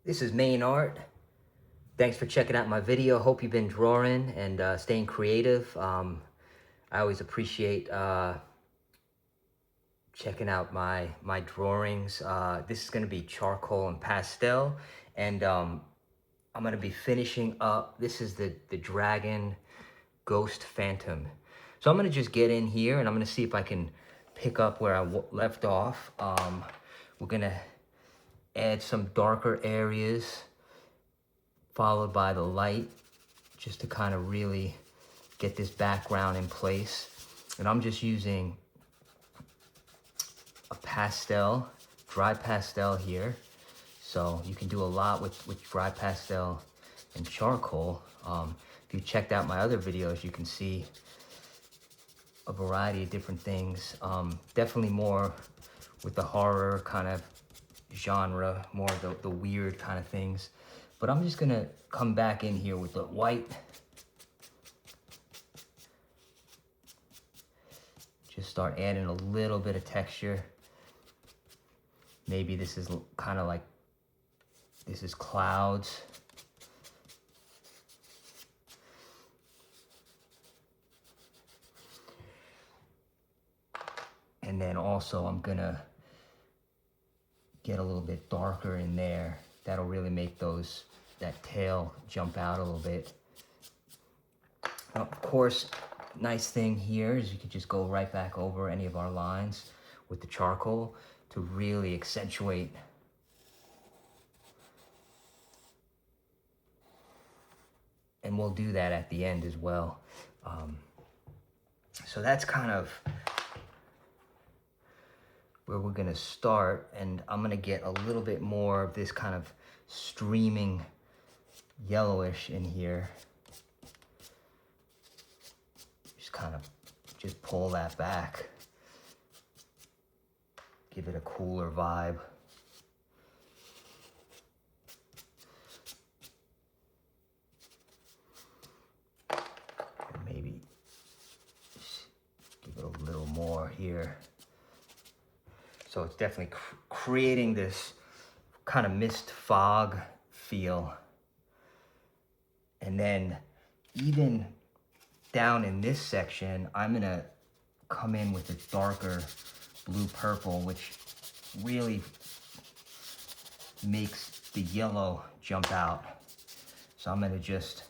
This is Main Art. Thanks for checking out my video. Hope you've been drawing and staying creative. I always appreciate checking out my drawings. This is going to be charcoal and pastel, and I'm going to be finishing up. This is the dragon ghost phantom. So I'm going to just get in here and I'm going to see if I can pick up where I left off. We're going to add some darker areas followed by the light, just to kind of really get this background in place. And I'm just using a pastel, dry pastel here. So you can do a lot with dry pastel and charcoal. If you checked out my other videos, you can see a variety of different things. Definitely more with the horror kind of genre, more the weird kind of things. But I'm just gonna come back in here with the white. Just start adding a little bit of texture. Maybe this is kind of like, this is clouds. And then also I'm gonna get a little bit darker in there. That'll really make that tail jump out a little bit. Now, of course, nice thing here is you could just go right back over any of our lines with the charcoal to really accentuate. And we'll do that at the end as well. So that's kind of where we're gonna start, and I'm gonna get a little bit more of this kind of streaming yellowish in here. Just kind of just pull that back. Give it a cooler vibe. And maybe just give it a little more here. So it's definitely creating this kind of mist fog feel. And then even down in this section, I'm gonna come in with a darker blue purple, which really makes the yellow jump out. So I'm gonna just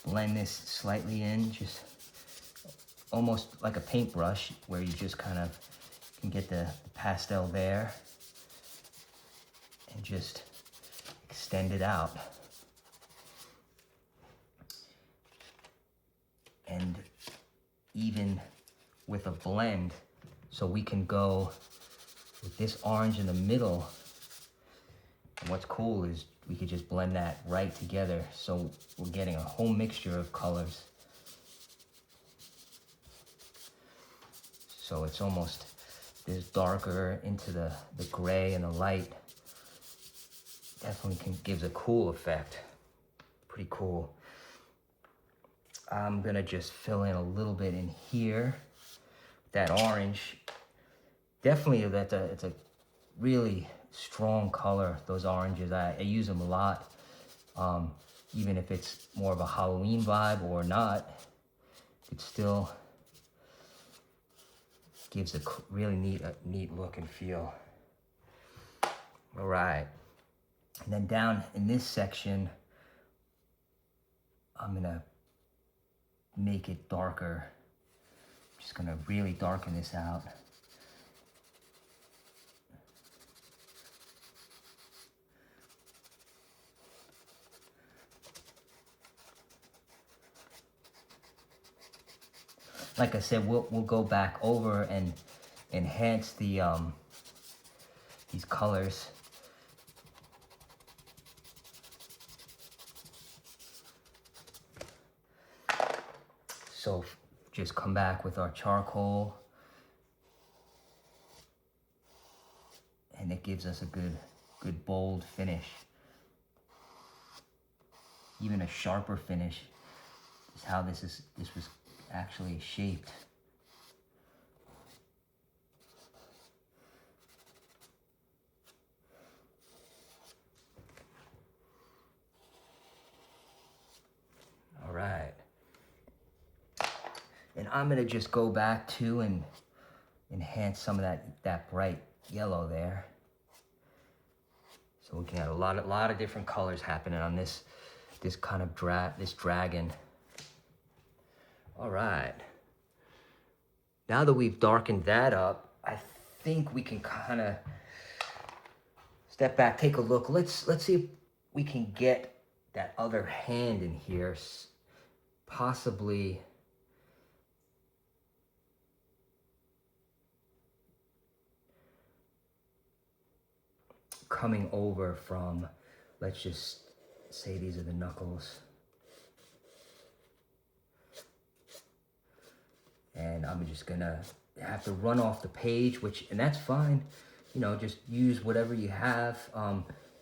blend this slightly in, just almost like a paintbrush, where you just kind of can get the pastel there and just extend it out. And even with a blend, so we can go with this orange in the middle. And what's cool is we could just blend that right together, so we're getting a whole mixture of colors. So it's almost this darker into the gray and the light. Definitely gives a cool effect. Pretty cool. I'm gonna just fill in a little bit in here. That orange, definitely it's a really strong color, those oranges. I use them a lot. Even if it's more of a Halloween vibe or not, it still gives a really neat look and feel. All right. And then down in this section, I'm gonna make it darker. Just gonna really darken this out. Like I said, we'll go back over and enhance the these colors. So just come back with our charcoal, and it gives us a good bold finish. Even a sharper finish is how this was actually shaped. I'm gonna just go back to and enhance some of that bright yellow there. So we can have a lot of different colors happening on this kind of this dragon. All right. Now that we've darkened that up, I think we can kind of step back, take a look. Let's see if we can get that other hand in here, possibly coming over from, let's just say these are the knuckles. And I'm just gonna have to run off the page, and that's fine. You know, just use whatever you have.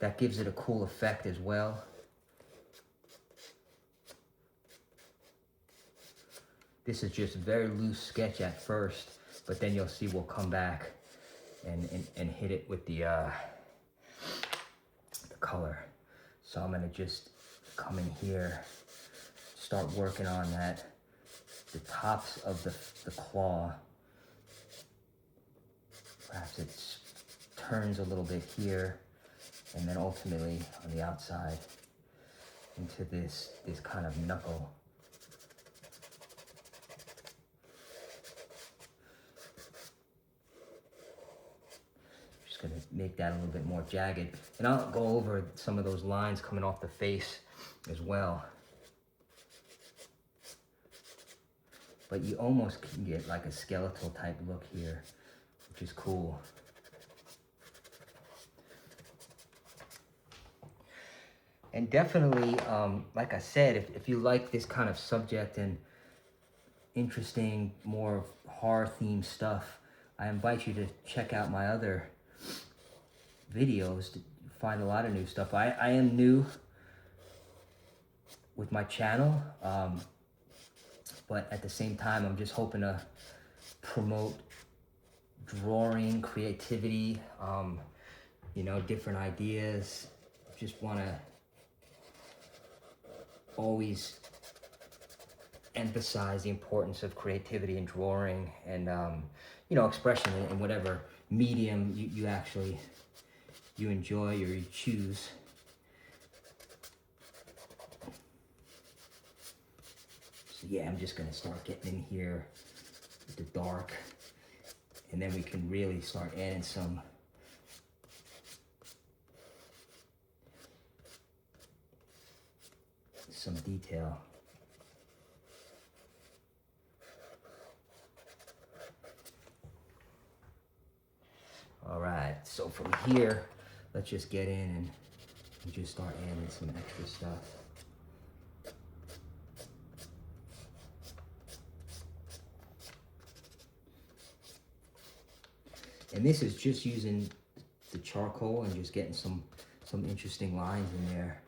That gives it a cool effect as well. This is just a very loose sketch at first, but then you'll see we'll come back and hit it with the color. So I'm gonna just come in here, start working on the tops of the claw. Perhaps it turns a little bit here, and then ultimately on the outside into this kind of knuckle. Just gonna make that a little bit more jagged, and I'll go over some of those lines coming off the face as well. But you almost can get like a skeletal type look here, which is cool. And definitely, like I said, if you like this kind of subject and interesting, more horror themed stuff, I invite you to check out my other videos to find a lot of new stuff. I am new with my channel, but at the same time, I'm just hoping to promote drawing, creativity, you know, different ideas. Just want to always emphasize the importance of creativity and drawing and, you know, expression in whatever medium you actually enjoy or you choose. So yeah, I'm just gonna start getting in here with the dark, and then we can really start adding some detail. All right, so from here, let's just get in and just start adding some extra stuff. And this is just using the charcoal and just getting some interesting lines in there.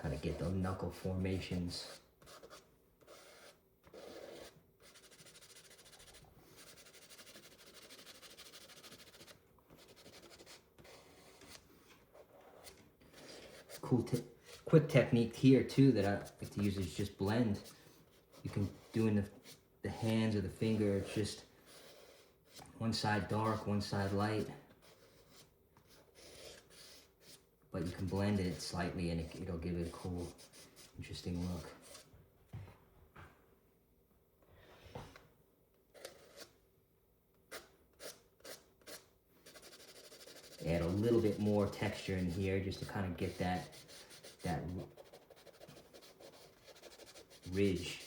Kind of get those knuckle formations. Quick technique here too that I like to use is just blend. You can do in the hands or the finger. It's just one side dark, one side light. But you can blend it slightly and it'll give it a cool, interesting look. Add a little bit more texture in here just to kind of get that ridge.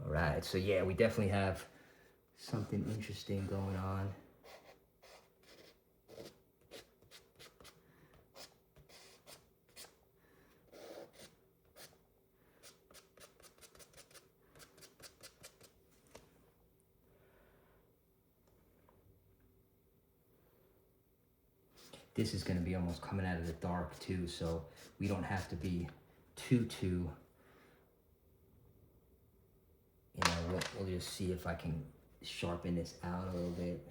All right, so yeah, we definitely have something interesting going on. this is gonna be almost coming out of the dark too, so we don't have to be too, you know, we'll just see if I can sharpen this out a little bit.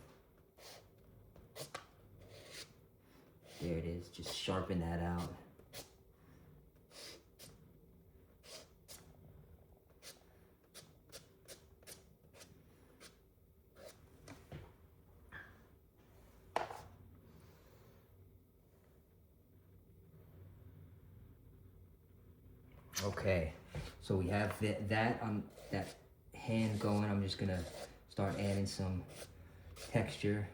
There it is, just sharpen that out. Okay, so we have that on that hand going. I'm just gonna start adding some texture.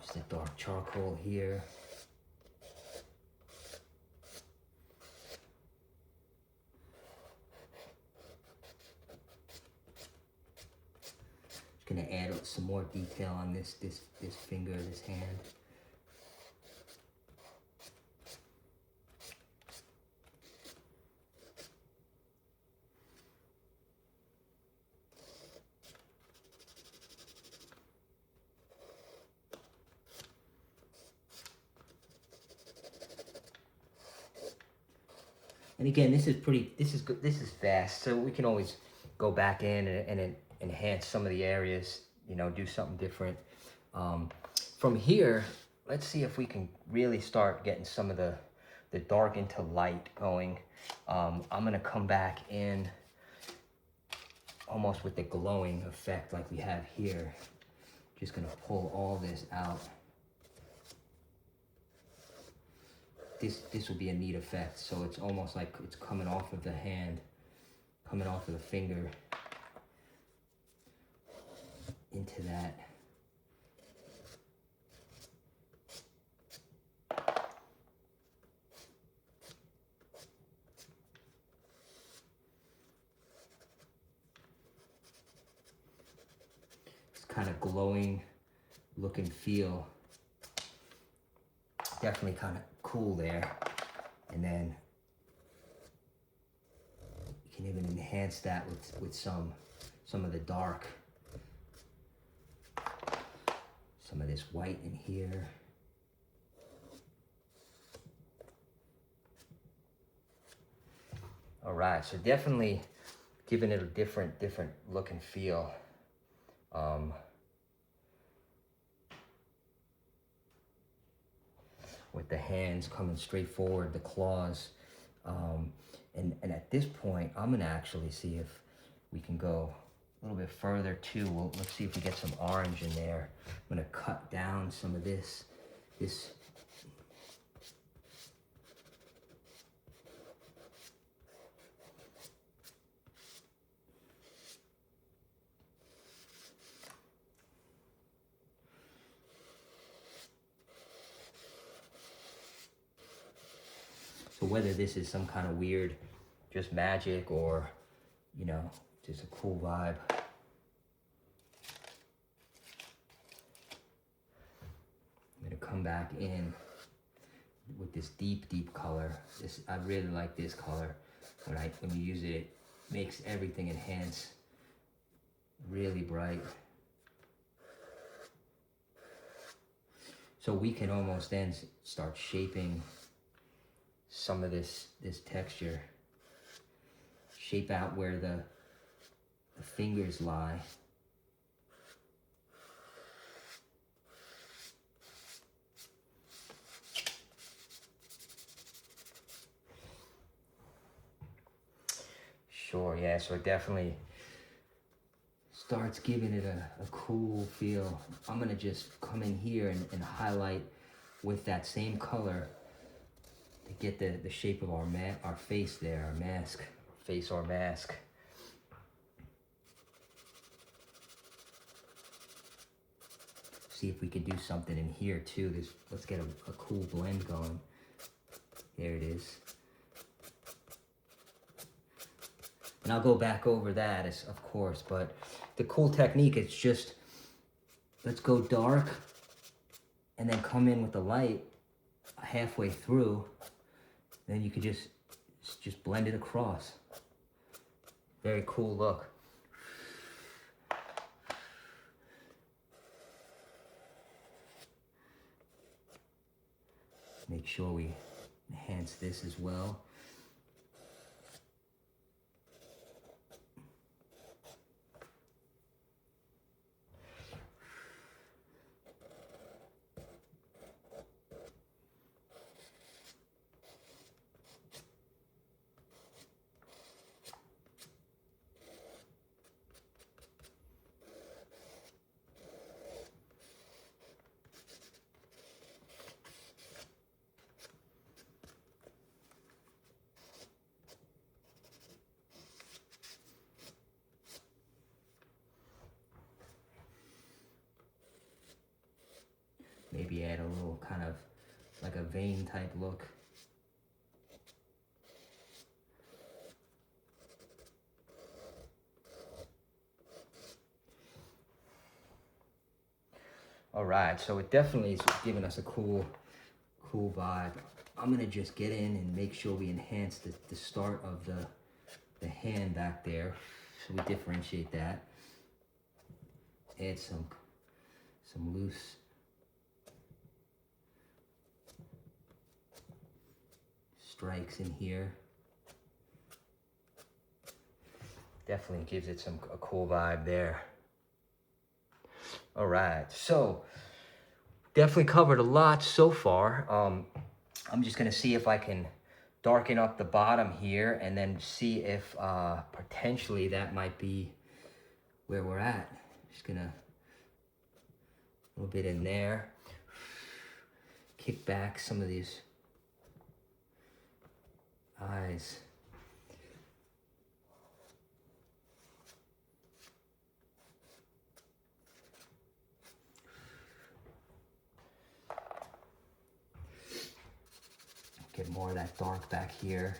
Just a dark charcoal here. Gonna add some more detail on this finger, this hand. And again, this is good. This is fast, so we can always go back in and enhance some of the areas, you know, do something different. From here, let's see if we can really start getting some of the dark into light going. I'm gonna come back in almost with the glowing effect like we have here. Just gonna pull all this out. This will be a neat effect. So it's almost like it's coming off of the hand, coming off of the finger into that. It's kind of glowing look and feel. Definitely kind of cool there. And then you can even enhance that with some of the dark. Some of this white in here. All right, so definitely giving it a different look and feel. With the hands coming straight forward, the claws. And at this point, I'm gonna actually see if we can go a little bit further too. Let's see if we get some orange in there. I'm gonna cut down some of this. So whether this is some kind of weird, just magic, or, you know, just a cool vibe. I'm gonna come back in with this deep color. I really like this color. When you use it, it makes everything enhance really bright. So we can almost then start shaping some of this texture. Shape out where the fingers lie. Sure, yeah, so it definitely starts giving it a cool feel. I'm gonna just come in here and highlight with that same color to get the shape of our face there, our mask, face or mask. See if we can do something in here too. Let's get a cool blend going. There it is. And I'll go back over that, of course, but the cool technique is just, let's go dark and then come in with the light halfway through. Then you can just blend it across. Very cool look. sure we enhance this as well. Maybe add a little kind of like a vein type look. All right, so it definitely is giving us a cool vibe. I'm gonna just get in and make sure we enhance the start of the hand back there, so we differentiate that. Add some loose strikes in here. Definitely gives it a cool vibe there. All right, so definitely covered a lot so far. I'm just gonna see if I can darken up the bottom here and then see if potentially that might be where we're at. Just gonna a little bit in there, kick back some of these eyes. Get more of that dark back here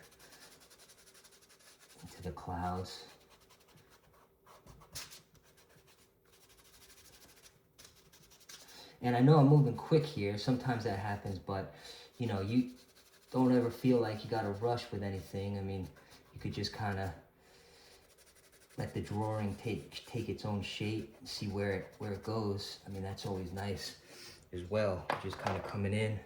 into the clouds. And I know I'm moving quick here. Sometimes that happens, but you know, you don't ever feel like you gotta rush with anything. I mean, you could just kind of let the drawing take its own shape and see where it goes. I mean, that's always nice as well. Just kind of coming in.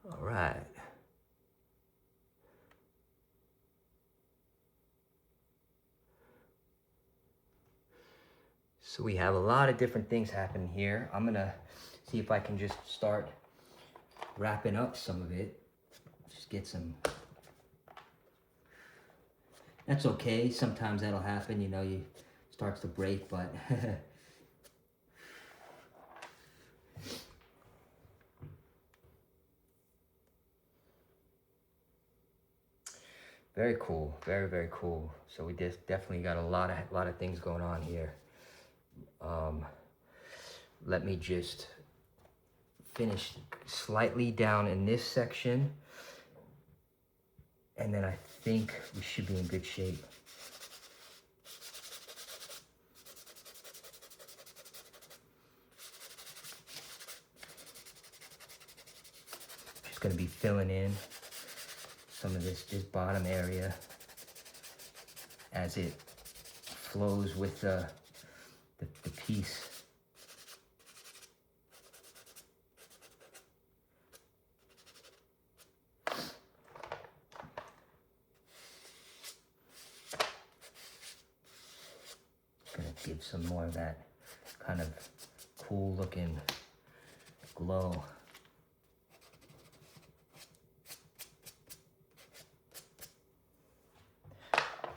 All right. So we have a lot of different things happening here. I'm gonna see if I can just start wrapping up some of it. Just get some. That's okay. Sometimes that'll happen, you know, you starts to break, but very cool. Very, very cool. So we just definitely got a lot of things going on here. Let me just finish slightly down in this section, and then I think we should be in good shape. Just gonna be filling in some of this bottom area as it flows with the piece. Gonna give some more of that kind of cool looking glow.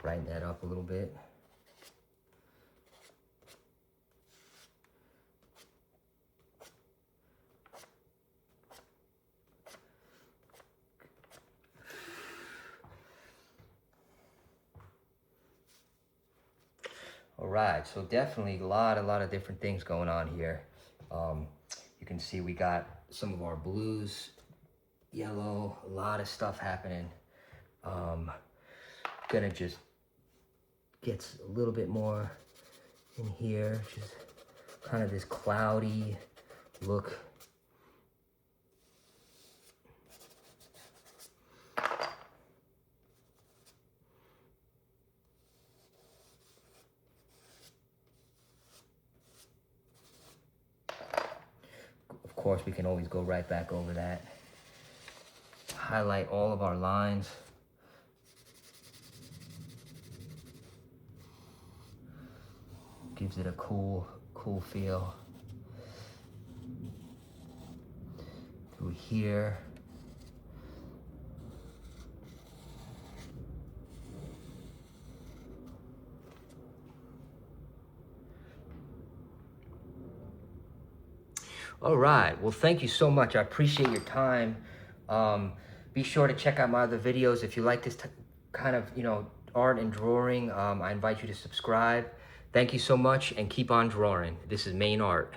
Brighten that up a little bit. All right, so definitely a lot of different things going on here. You can see we got some of our blues, yellow, a lot of stuff happening. gonna just get a little bit more in here, just kind of this cloudy look. Of course, we can always go right back over that. Highlight all of our lines. Gives it a cool feel. Through here. All right, well, thank you so much. I appreciate your time. Be sure to check out my other videos. If you like this kind of, art and drawing, I invite you to subscribe. Thank you so much, and keep on drawing. This is Main Art.